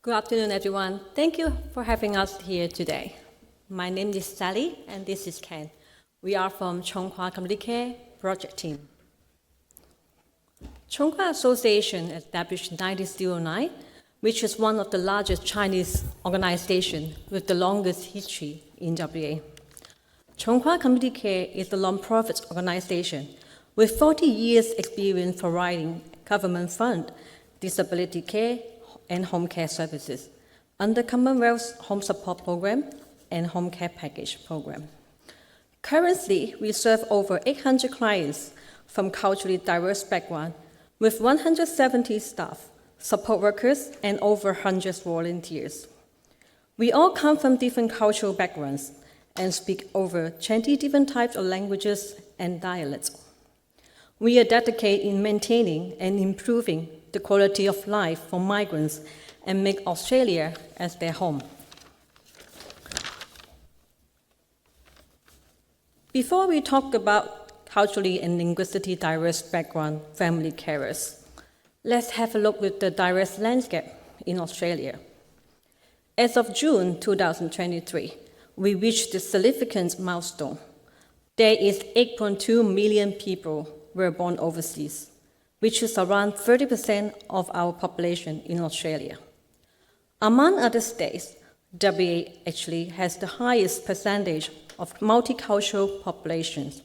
Good afternoon, everyone. Thank you for having us here today. My name is Sally, and this is Ken. We are from Chung Community Care project team. Chung Association established in 1909, which is one of the largest Chinese organizations with the longest history in WA. Chung Community Care is a non-profit organization with 40 years experience providing government fund, disability care, and home care services under Commonwealth's Home Support Program and Home Care Package Program. Currently, we serve over 800 clients from culturally diverse backgrounds with 170 staff, support workers, and over 100 volunteers. We all come from different cultural backgrounds and speak over 20 different types of languages and dialects. We are dedicated in maintaining and improving the quality of life for migrants and make Australia as their home. Before we talk about culturally and linguistically diverse background family carers, let's have a look at the diverse landscape in Australia. As of June 2023, we reached a significant milestone. There is 8.2 million people were born overseas, which is around 30% of our population in Australia. Among other states, WA actually has the highest percentage of multicultural populations.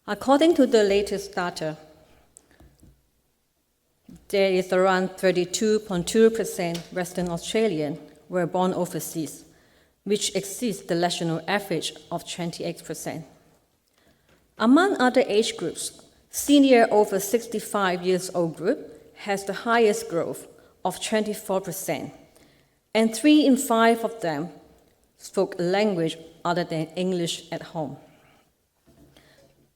According to the latest data, there is around 32.2% Western Australian were born overseas, which exceeds the national average of 28%. Among other age groups, senior over 65 years old group has the highest growth of 24%, and 3 in 5 of them spoke a language other than English at home.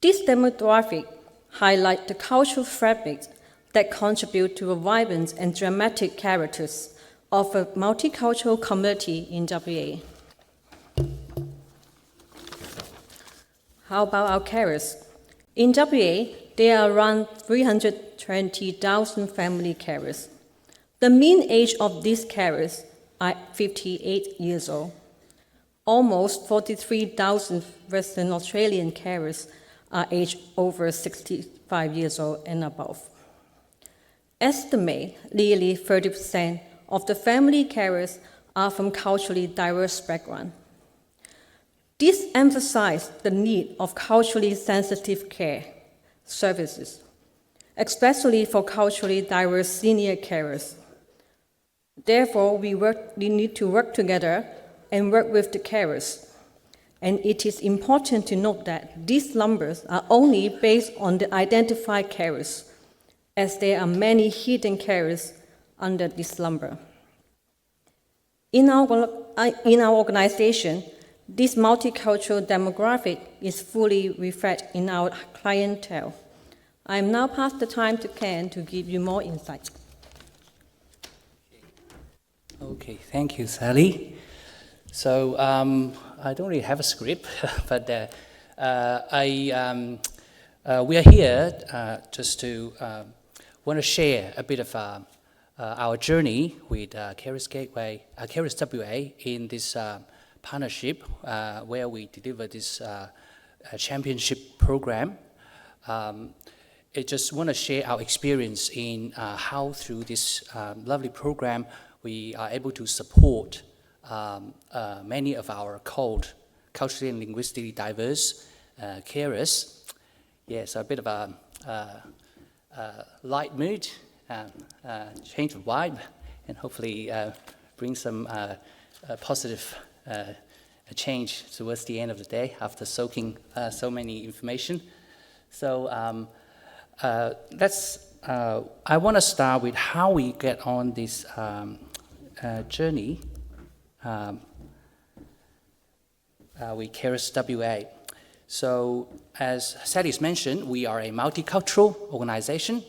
This demographic highlights the cultural fabric that contribute to a vibrant and dramatic characters of a multicultural community in WA. How about our carers? In WA, there are around 320,000 family carers. The mean age of these carers are 58 years old. Almost 43,000 Western Australian carers are aged over 65 years old and above. Estimate nearly 30% of the family carers are from culturally diverse backgrounds. This emphasizes the need of culturally sensitive care services, especially for culturally diverse senior carers. Therefore, we need to work together and work with the carers. And it is important to note that these numbers are only based on the identified carers, as there are many hidden carers under this number. In our organization, this multicultural demographic is fully reflected in our clientele. I am now past the time to Ken to give you more insight. Okay, thank you, Sally. So I don't really have a script, but we are here just to want to share a bit of our journey with Carers Gateway, Carers WA in this partnership where we deliver this championship program. I just want to share our experience in how through this lovely program we are able to support many of our culturally and linguistically diverse carers. Yes, a bit of a light mood, change of vibe, and hopefully bring some positive change towards the end of the day after soaking so many information. So I want to start with how we get on this journey with Carers WA. So as Sally's mentioned, we are a multicultural organization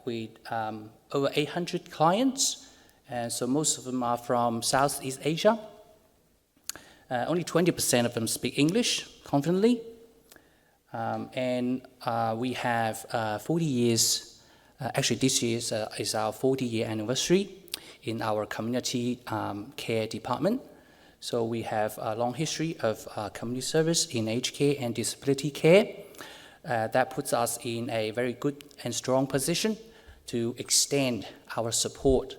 with over 800 clients, and so most of them are from Southeast Asia. Only 20% of them speak English confidently, and we have 40 years. Actually, this year is our 40-year anniversary. in our community care department. So we have a long history of community service in aged care and disability care. That puts us in a very good and strong position to extend our support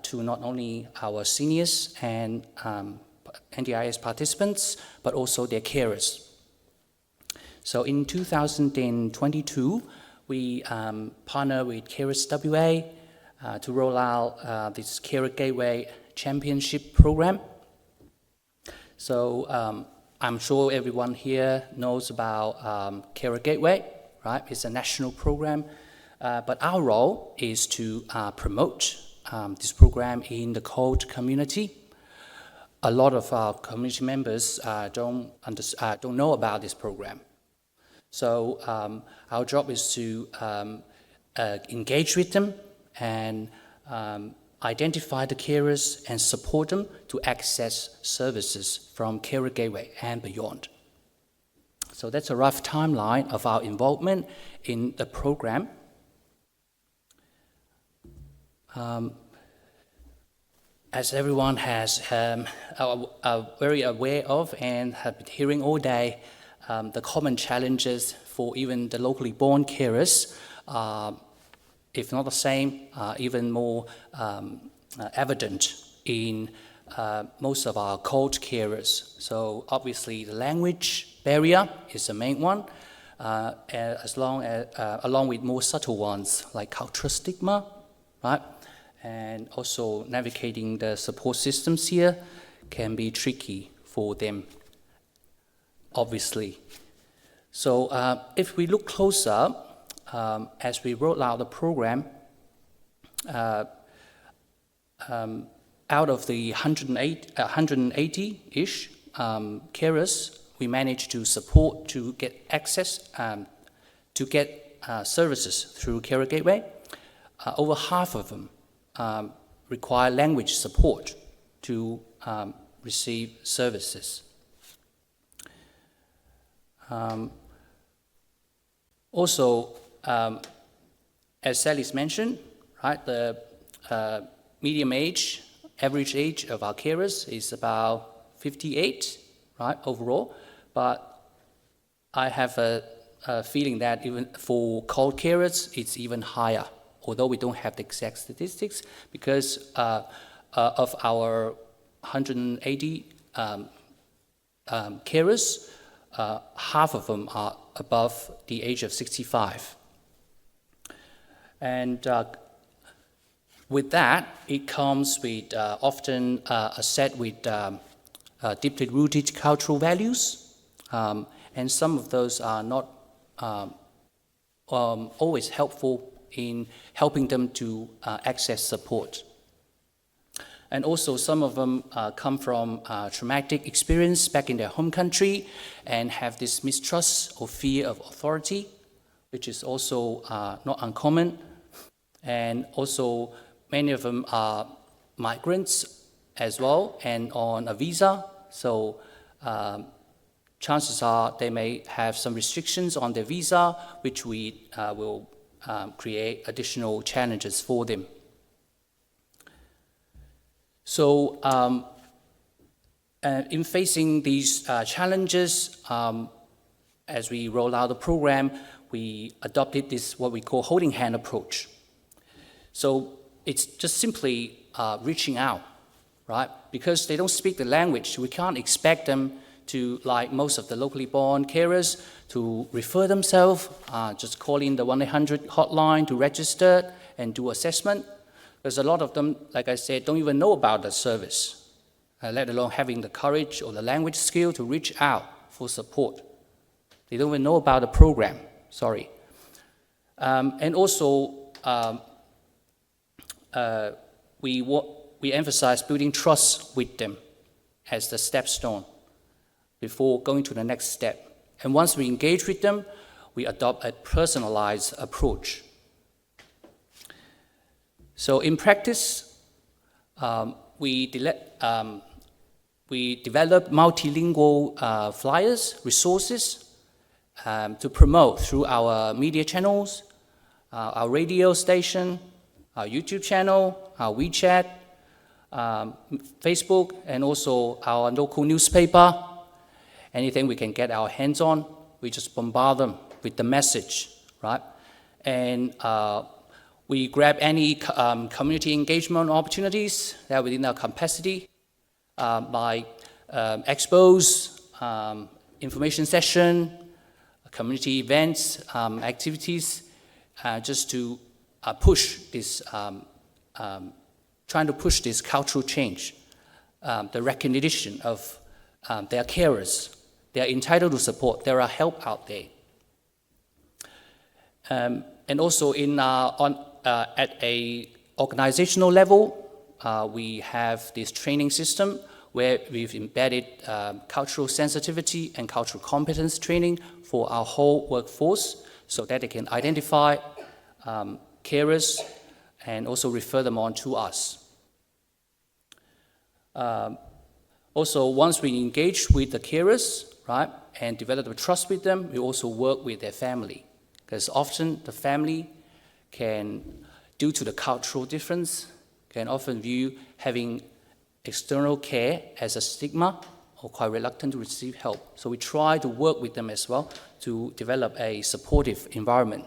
to not only our seniors and NDIS participants, but also their carers. So in 2022, we partnered with Carers WA to roll out this Carer Gateway Championship program. So I'm sure everyone here knows about Carer Gateway, right? It's a national program, but our role is to promote this program in the COLD community. A lot of our community members don't know about this program. So our job is to engage with them and identify the carers and support them to access services from Carer Gateway and beyond. So that's a rough timeline of our involvement in the program. As everyone are very aware of and have been hearing all day, the common challenges for even the locally born carers, if not the same, even more evident in most of our COLD carers. So obviously the language barrier is the main one, along with more subtle ones like cultural stigma, right? And also navigating the support systems here can be tricky for them, obviously. So if we look closer, as we roll out the program, out of the 180-ish carers, we managed to support to get access to get services through Carer Gateway. Over half of them require language support to receive services. Also, as Sally's mentioned, right, the medium age, average age of our carers is about 58, right, overall. But I have a feeling that even for COLD carers, it's even higher, although we don't have the exact statistics, because of our 180 carers, half of them are above the age of 65. And with that, it comes with often a set with deeply rooted cultural values, and some of those are not always helpful in helping them to access support. And also some of them come from traumatic experience back in their home country and have this mistrust or fear of authority, which is also not uncommon. And also many of them are migrants as well and on a visa, so chances are they may have some restrictions on their visa, which we will create additional challenges for them. So in facing these challenges, as we roll out the program, we adopted this what we call holding hand approach. So it's just simply reaching out, right? Because they don't speak the language, we can't expect them to, like most of the locally born carers, to refer themselves, just call in the 1-800 hotline to register and do assessment. Because a lot of them, like I said, don't even know about the service, let alone having the courage or the language skill to reach out for support. They don't even know about the program, sorry. And also, we emphasize building trust with them as the stepstone before going to the next step. And once we engage with them, we adopt a personalized approach. So in practice, we develop multilingual flyers, resources to promote through our media channels, our radio station, our YouTube channel, our WeChat, Facebook, and also our local newspaper. Anything we can get our hands on, we just bombard them with the message, right? And we grab any community engagement opportunities that are within our capacity, like expos, information session, community events, activities, just to push this, trying to push this cultural change, the recognition of their carers. They are entitled to support. There are help out there. And also at a organizational level, we have this training system where we've embedded cultural sensitivity and cultural competence training for our whole workforce so that they can identify carers and also refer them on to us. Also, once we engage with the carers, right, and develop a trust with them, we also work with their family. Because often the family can, due to the cultural difference, can often view having external care as a stigma or quite reluctant to receive help. So we try to work with them as well to develop a supportive environment.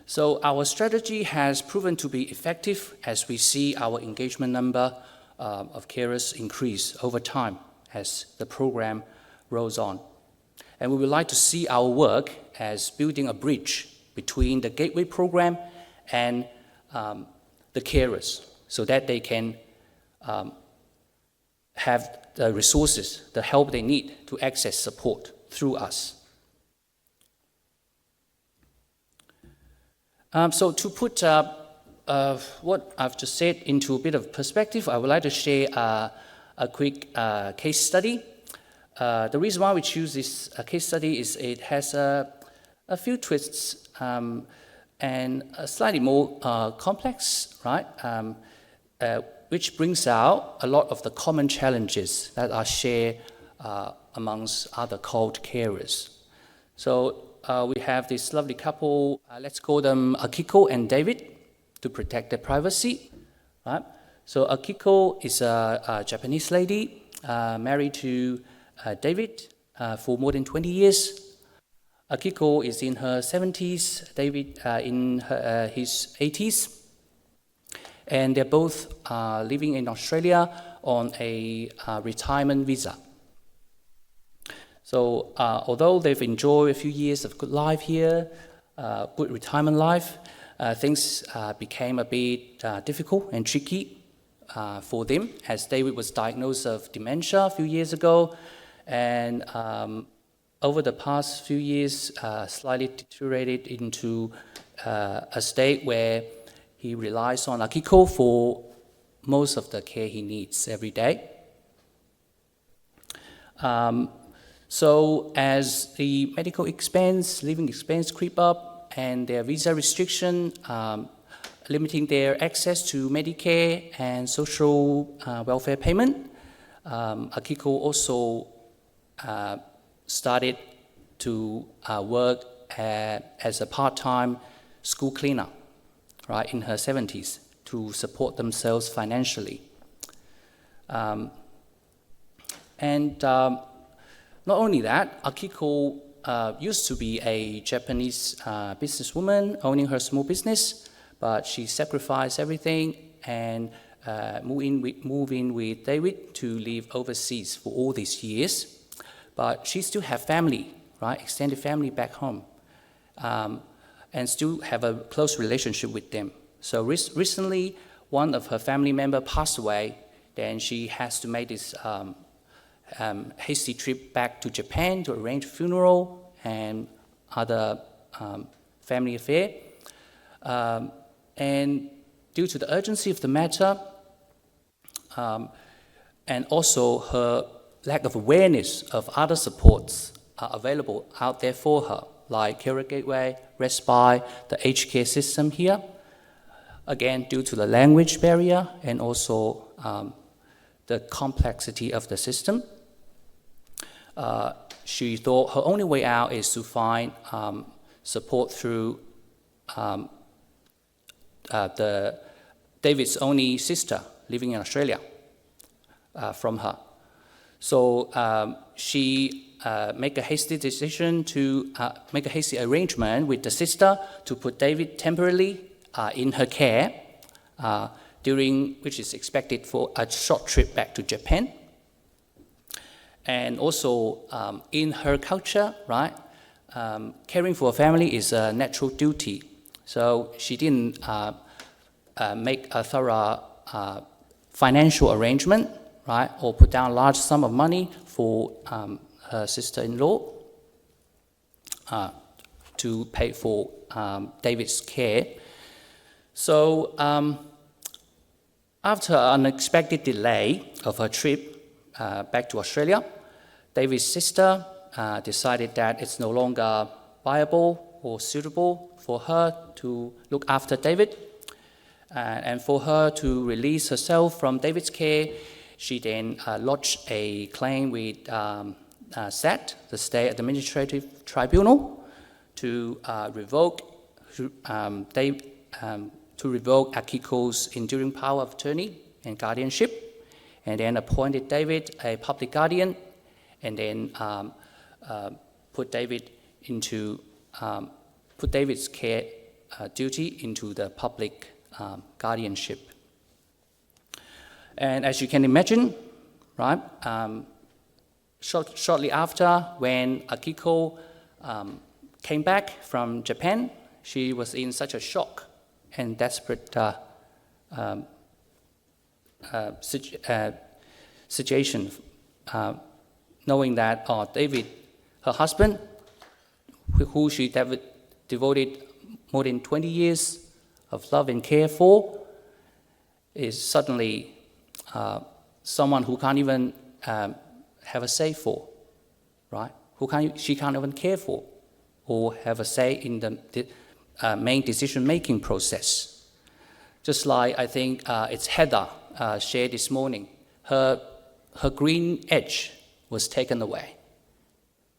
So our strategy has proven to be effective as we see our engagement number of carers increase over time as the program rolls on. And we would like to see our work as building a bridge between the Gateway program and the carers so that they can have the resources, the help they need to access support through us. So to put what I've just said into a bit of perspective, I would like to share a quick case study. The reason why we choose this case study is it has a few twists and a slightly more complex, right? Which brings out a lot of the common challenges that are shared amongst other called carers. So we have this lovely couple, let's call them Akiko and David, to protect their privacy, right? So Akiko is a Japanese lady married to David for more than 20 years. Akiko is in her 70s, David in his 80s. And they're both living in Australia on a retirement visa. So although they've enjoyed a few years of good life here, good retirement life, things became a bit difficult and tricky for them as David was diagnosed of dementia a few years ago. And over the past few years, slightly deteriorated into a state where he relies on Akiko for most of the care he needs every day. So as the medical expense, living expense creep up, and their visa restriction limiting their access to Medicare and social welfare payment, Akiko also started to work as a part-time school cleaner, right, in her 70s to support themselves financially. Not only that, Akiko used to be a Japanese businesswoman owning her small business, but she sacrificed everything and moved in with David to live overseas for all these years. But she still have family, right, extended family back home, and still have a close relationship with them. So recently, one of her family members passed away, then she has to make this hasty trip back to Japan to arrange funeral and other family affair. And due to the urgency of the matter, and also her lack of awareness of other supports are available out there for her, like Carer Gateway, Respite, the aged care system here. Again, due to the language barrier and also the complexity of the system, she thought her only way out is to find support through the David's only sister living in Australia from her. So she make a hasty decision to make a hasty arrangement with the sister to put David temporarily in her care during which is expected for a short trip back to Japan. And also in her culture, right, caring for a family is a natural duty. So she didn't make a thorough financial arrangement, right, or put down a large sum of money for her sister-in-law to pay for David's care. So after an unexpected delay of her trip back to Australia, David's sister decided that it's no longer viable or suitable for her to look after David. And for her to release herself from David's care, she then lodged a claim with SAT, the State Administrative Tribunal, to revoke Akiko's enduring power of attorney and guardianship, and then appointed David a public guardian, and then put David's care duty into the public guardianship. And as you can imagine, right, shortly after, when Akiko came back from Japan, she was in such a shock and desperate situation, knowing that David, her husband, who she devoted more than 20 years of love and care for, is suddenly someone who can't even have a say for, right? She can't even care for or have a say in the main decision-making process. Just like I think it's Heather shared this morning, her green edge was taken away.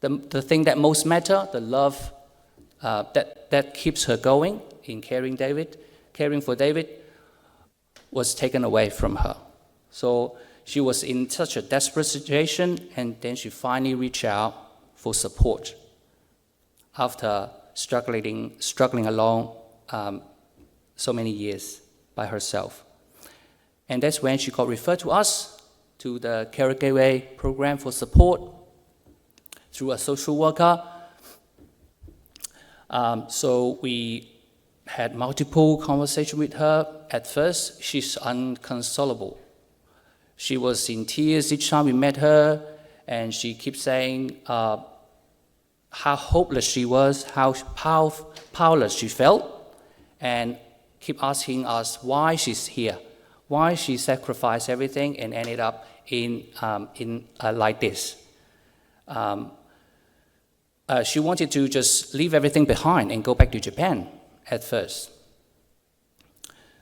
The thing that most matter, the love that keeps her going in caring for David, was taken away from her. So she was in such a desperate situation, and then she finally reached out for support after struggling along so many years by herself. And that's when she got referred to us, to the Carer Gateway program for support through a social worker. So we had multiple conversations with her. At first, she's inconsolable. She was in tears each time we met her, and she keeps saying how hopeless she was, how powerless she felt, and keep asking us why she's here, why she sacrificed everything and ended up in like this. She wanted to just leave everything behind and go back to Japan at first.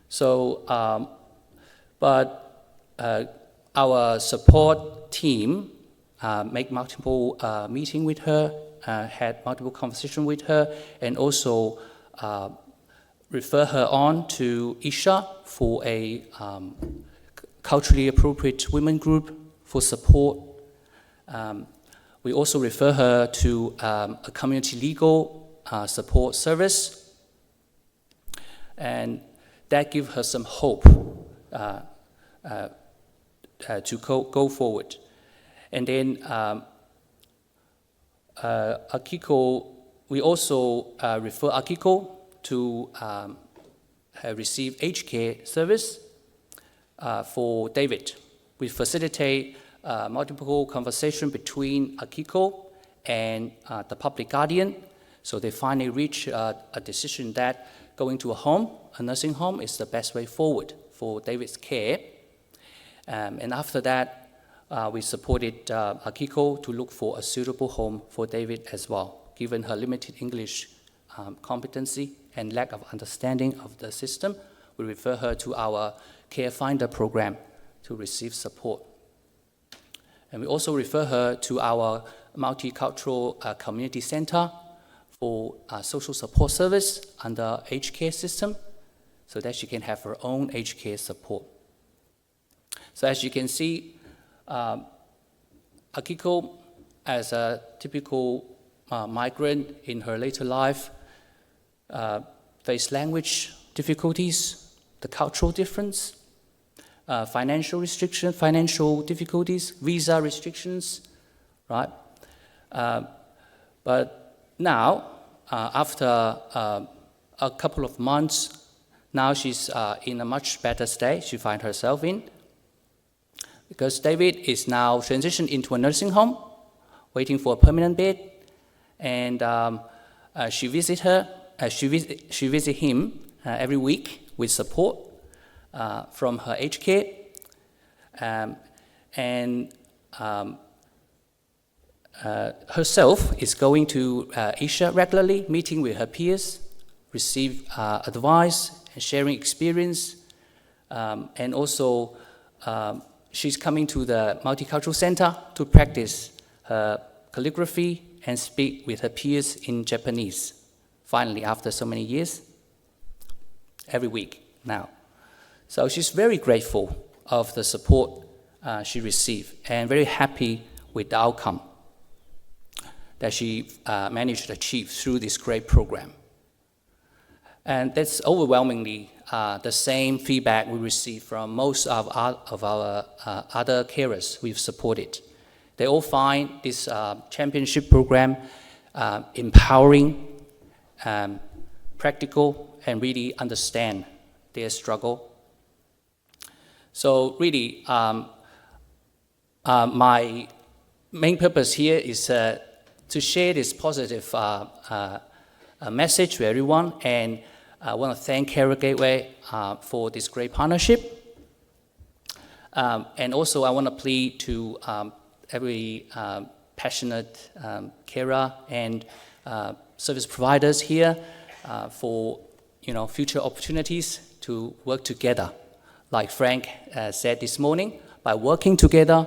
So, but our support team made multiple meetings with her, had multiple conversations with her, and also refer her on to Isha for a culturally appropriate women group for support. We also refer her to a community legal support service, and that gives her some hope to go forward. And then Akiko, we also refer Akiko to receive aged care service for David. We facilitate multiple conversation between Akiko and the public guardian, so they finally reach a decision that going to a nursing home, is the best way forward for David's care. And after that, we supported Akiko to look for a suitable home for David as well, given her limited English competency and lack of understanding of the system. We refer her to our Care Finder program to receive support. And we also refer her to our multicultural community center for social support service under aged care system, so that she can have her own aged care support. So as you can see, Akiko, as a typical migrant in her later life, faced language difficulties, the cultural difference, financial restriction, financial difficulties, visa restrictions, right? But now, after a couple of months, now she's in a much better state she finds herself in, because David is now transitioned into a nursing home, waiting for a permanent bed, and she visits him every week with support from her aged care, and herself is going to Asia regularly, meeting with her peers, receive advice and sharing experience, and also she's coming to the Multicultural Center to practice her calligraphy and speak with her peers in Japanese, finally, after so many years, every week now. So she's very grateful of the support she received and very happy with the outcome that she managed to achieve through this great program. And that's overwhelmingly the same feedback we receive from most of our other carers we've supported. They all find this championship program empowering, practical, and really understand their struggle. So really, my main purpose here is to share this positive message to everyone, and I want to thank Carer Gateway for this great partnership. And also I want to plead to every passionate carer and service providers here for future opportunities to work together. Like Frank said this morning, by working together,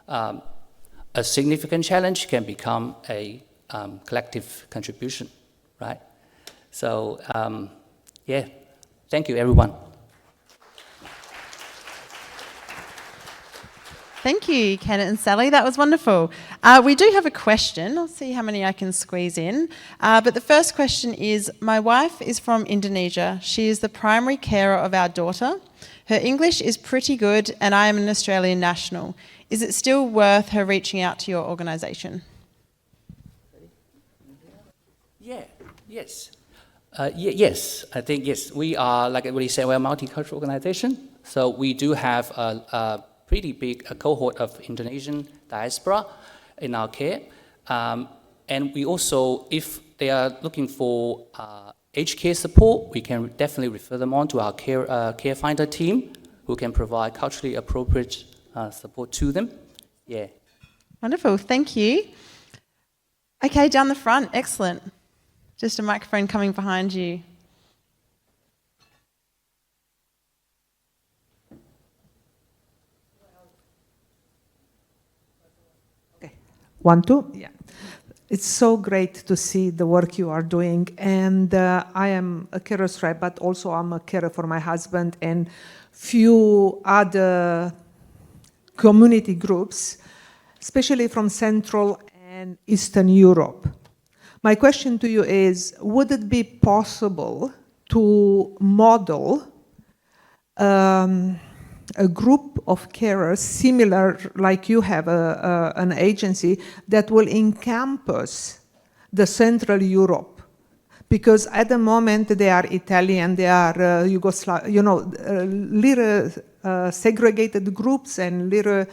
a significant challenge can become a collective contribution, right? So, yeah, thank you, everyone. Thank you, Kenneth and Sally. That was wonderful. We do have a question. I'll see how many I can squeeze in. But the first question is, my wife is from Indonesia. She is the primary carer of our daughter. Her English is pretty good, and I am an Australian national. Is it still worth her reaching out to your organisation? Yes. Yes, I think yes. We are, like everybody said, we're a multicultural organisation. So we do have a pretty big cohort of Indonesian diaspora in our care. And we also, if they are looking for aged care support, we can definitely refer them on to our care finder team, who can provide culturally appropriate support to them. Yeah. Wonderful, thank you. Okay, down the front, excellent. Just a microphone coming behind you. Okay. 1, 2, yeah. It's so great to see the work you are doing, and I am a carer stripe, but also I'm a carer for my husband and few other community groups, especially from Central and Eastern Europe. My question to you is, would it be possible to model a group of carers similar, like you have an agency, that will encompass the Central Europe? Because at the moment they are Italian, they are Yugoslav, little segregated groups and little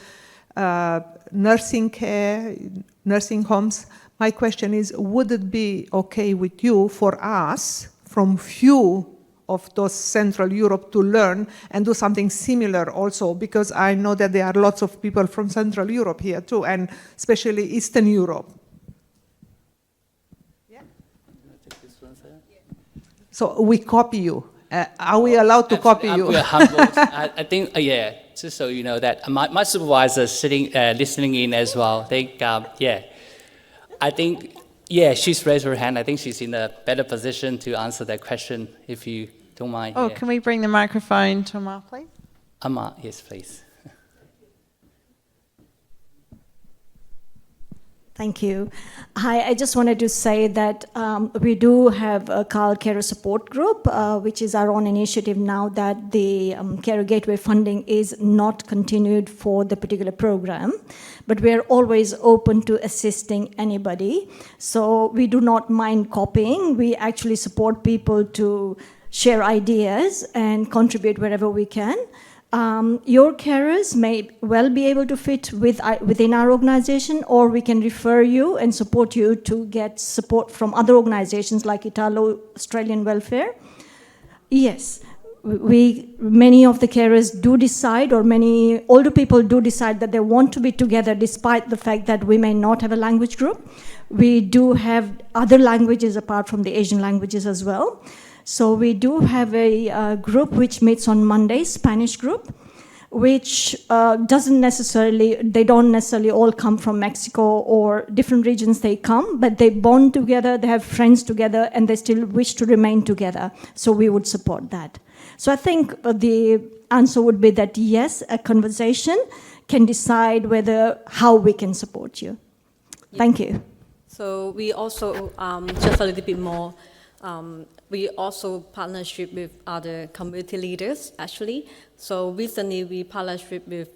nursing care, nursing homes. My question is, would it be okay with you for us, from few of those Central Europe, to learn and do something similar also? Because I know that there are lots of people from Central Europe here too, and especially Eastern Europe. Yeah. So we copy you. Are we allowed to copy you? We're humbled. I think, yeah, just so you know that my supervisor is sitting, listening in as well. I think, yeah, she's raised her hand. I think she's in a better position to answer that question if you don't mind. Oh, yeah. can we bring the microphone to Amar, please? Amma, yes, please. Thank you. Hi, I just wanted to say that we do have a Carl Carer Support Group, which is our own initiative now that the Carer Gateway funding is not continued for the particular program. But we are always open to assisting anybody. So we do not mind copying. We actually support people to share ideas and contribute wherever we can. Your carers may well be able to fit within our organization, or we can refer you and support you to get support from other organizations like Italo-Australian Welfare. Yes, many of the carers do decide, or many older people do decide that they want to be together despite the fact that we may not have a language group. We do have other languages apart from the Asian languages as well. So we do have a group which meets on Mondays, Spanish group, which they don't necessarily all come from Mexico or different regions they come, but they bond together, they have friends together, and they still wish to remain together. So we would support that. So I think the answer would be that yes, a conversation can decide how we can support you. Thank you. So we also, just a little bit more, we also partnership with other community leaders, actually. So recently we partnership with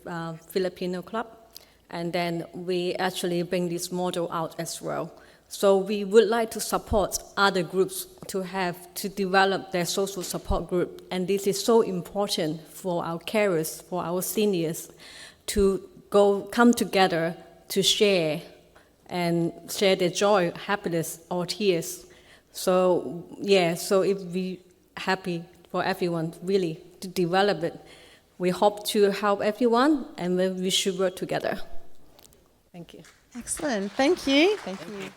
Filipino Club, and then we actually bring this model out as well. So we would like to support other groups to develop their social support group, and this is so important for our carers, for our seniors, to come together to share their joy, happiness, or tears. So yeah, so if we happy for everyone really to develop it, we hope to help everyone, and we should work together. Thank you. Excellent. Thank you. Thank you.